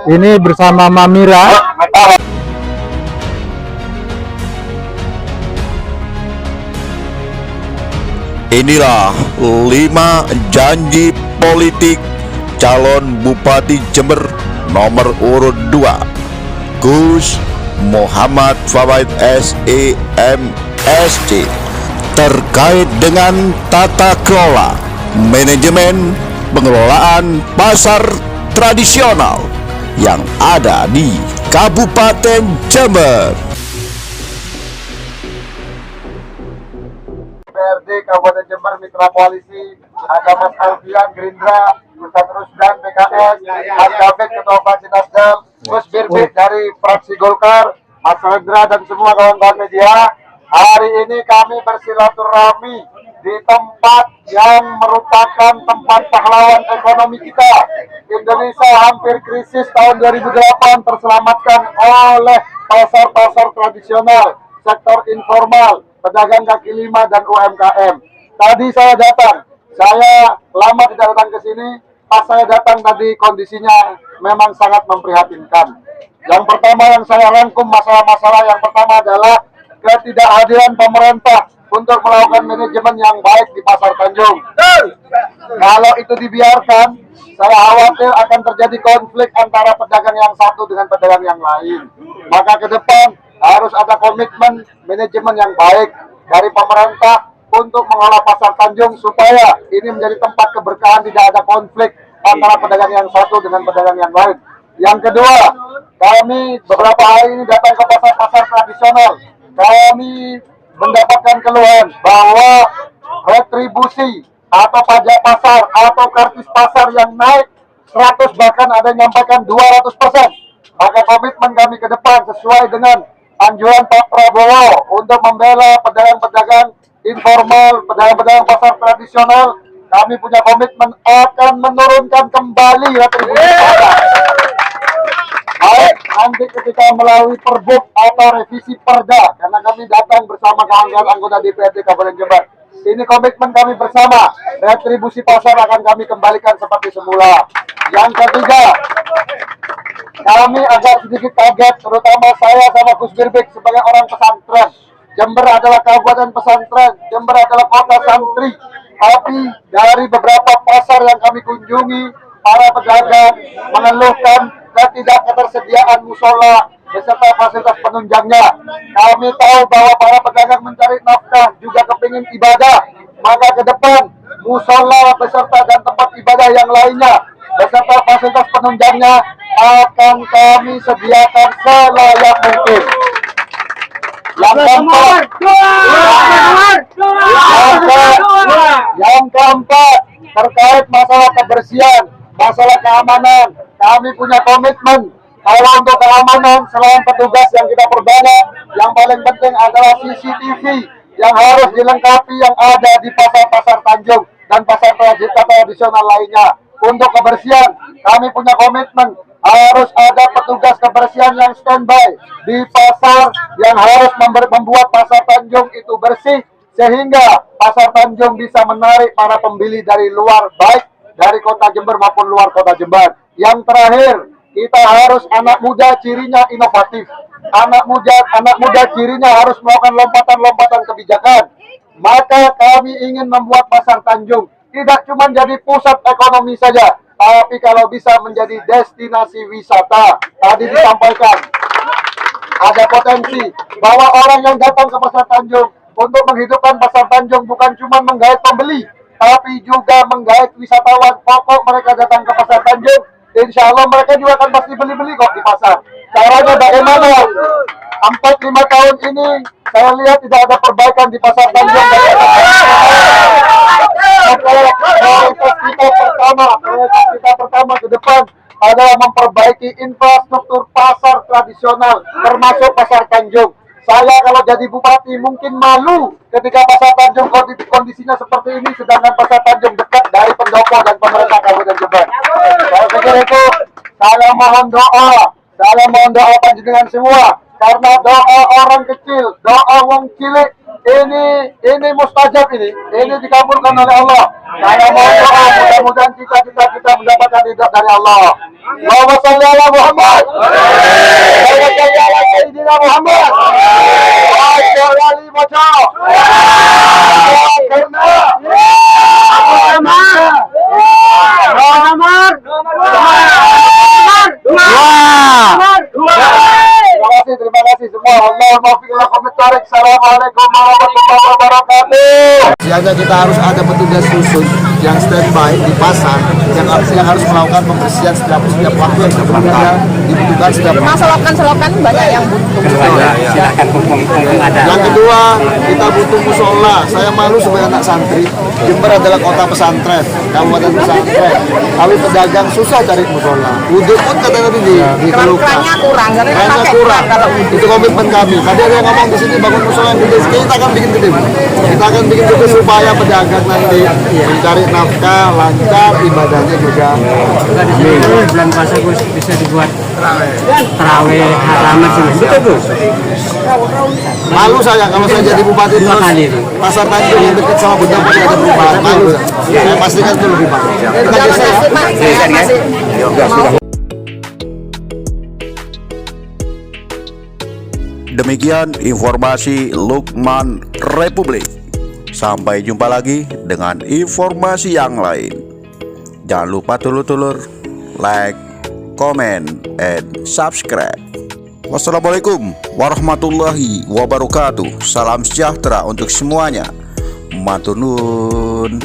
Ini bersama Mamira. Inilah 5 janji politik calon Bupati Jember nomor urut 2 Gus Muhammad Fawait SEMSC terkait dengan tata kelola manajemen pengelolaan pasar tradisional yang ada di Kabupaten Jember. DPRD Kabupaten Jember Mitra Koalisi, ada Mas Alfian Gerindra, Ustadz Rusdan PKS, Mas David Ketua Fraksi Nasdem, Gus Birbit dari Fraksi Golkar, Mas Rendra dan semua kawan-kawan media. Hari ini kami bersilaturahmi di tempat yang merupakan tempat pahlawan ekonomi kita. Indonesia hampir krisis tahun 2008 terselamatkan oleh pasar-pasar tradisional, sektor informal, pedagang kaki lima dan UMKM. Tadi saya datang, saya lama tidak datang ke sini. Pas saya datang tadi kondisinya memang sangat memprihatinkan. Yang pertama yang saya rangkum masalah-masalah yang pertama adalah ketidakhadiran pemerintah untuk melakukan manajemen yang baik di Pasar Tanjung. Kalau itu dibiarkan, saya khawatir akan terjadi konflik antara pedagang yang satu dengan pedagang yang lain. Maka ke depan harus ada komitmen manajemen yang baik dari pemerintah untuk mengelola Pasar Tanjung supaya ini menjadi tempat keberkahan, tidak ada konflik antara pedagang yang satu dengan pedagang yang lain. Yang kedua, kami beberapa hari ini datang ke pasar-pasar tradisional. Kami mendapatkan keluhan bahwa retribusi atau pajak pasar atau karcis pasar yang naik 100, bahkan ada yang menyampaikan 200%. Maka komitmen kami ke depan sesuai dengan anjuran Pak Prabowo untuk membela pedagang-pedagang informal, pedagang-pedagang pasar tradisional, kami punya komitmen akan menurunkan kembali retribusi pajak. Baik nanti ketika melalui perbuk atau revisi perda, karena kami datang bersama kawan-kawan anggota DPRD Kabupaten Jember. Ini komitmen kami bersama, retribusi pasar akan kami kembalikan seperti semula. Yang ketiga, kami agak sedikit kaget, terutama saya sama Gus Birbik sebagai orang pesantren. Jember adalah kabupaten pesantren, Jember adalah kota santri. Tapi dari beberapa pasar yang kami kunjungi, para pedagang mengeluhkan ketidaktersediaan musola beserta fasilitas penunjangnya. Kami tahu bahwa para pedagang mencari nafkah juga kepingin ibadah. Maka ke depan musola beserta dan tempat ibadah yang lainnya beserta fasilitas penunjangnya akan kami sediakan selayak mungkin. Yang keempat, terkait masalah kebersihan, masalah keamanan, kami punya komitmen. Kalau untuk keamanan, selain petugas yang kita perbanyak, yang paling penting adalah CCTV yang harus dilengkapi yang ada di pasar-pasar Tanjung dan pasar tradisional lainnya. Untuk kebersihan, kami punya komitmen harus ada petugas kebersihan yang standby di pasar yang harus membuat pasar Tanjung itu bersih sehingga pasar Tanjung bisa menarik para pembeli dari luar, baik dari kota Jember maupun luar kota Jember. Yang terakhir, kita harus anak muda cirinya inovatif. Anak muda cirinya harus melakukan lompatan-lompatan kebijakan. Maka kami ingin membuat pasar Tanjung tidak cuma jadi pusat ekonomi saja, tapi kalau bisa menjadi destinasi wisata. Tadi disampaikan ada potensi bahwa orang yang datang ke pasar Tanjung untuk menghidupkan pasar Tanjung bukan cuma menggait pembeli, tapi juga menggait wisatawan. Pokok mereka datang ke pasar Tanjung, insya Allah mereka juga akan pasti beli-beli kok di pasar. Caranya bagaimana? 4-5 tahun ini saya lihat tidak ada perbaikan di pasar Tanjung. Prioritas kita pertama ke depan adalah memperbaiki infrastruktur pasar tradisional, termasuk pasar Tanjung. Saya kalau jadi bupati mungkin malu ketika pasar Tanjung kondisinya seperti ini, sedangkan pasar Tanjung dekat dari pendopo dan pemerintah Kabupaten Jember. Saya pikir itu, saya mohon doa panjenengan semua, karena doa orang kecil, doa wong cilik ini mustajab ini dikabulkan oleh Allah. Saya mohon doa, mudah-mudahan kita mendapatkan ridha dari Allah. Allahumma shalli ala Muhammad. Allahumma shalli ala Sayyidina Muhammad. Ali Mojo. Terima kasih semua. Assalamualaikum warahmatullahi wabarakatuh. Siaga kita harus ada petugas khusus yang standby di pasar yang harus melakukan pembersihan setiap waktu yang berbeda, dibutuhkan setiap waktu. Selokan banyak yang butuh. Yang kedua, kita butuh musola. Saya malu sebagai anak santri. Jember adalah kota pesantren, kabupaten pesantren. Kami pedagang susah cari musola. Wudhu pun kadang-kadang dikeluhkan. Kerannya kurang, Kerannya kurang. Itu komitmen kami. Tadi ada yang ngomong di sini bangun musola yang gede. Kita akan bikin gede. Kita akan bikin gede supaya pedagang nanti mencari nafkah, lancar, ibadahnya juga. Bulan puasa bisa dibuat terawih halaman sih. Betul tuh. Malu saya kalau saya jadi bupati terus pasar Tanjung yang dekat sama Bunda Poli ada perubahan. Malu saya pastikan itu lebih bagus. Kita geser ya. Demikian informasi Lukman Republik. Sampai jumpa lagi dengan informasi yang lain. Jangan lupa tulur-tulur like, comment, and subscribe. Wassalamualaikum warahmatullahi wabarakatuh. Salam sejahtera untuk semuanya. Matur nuwun.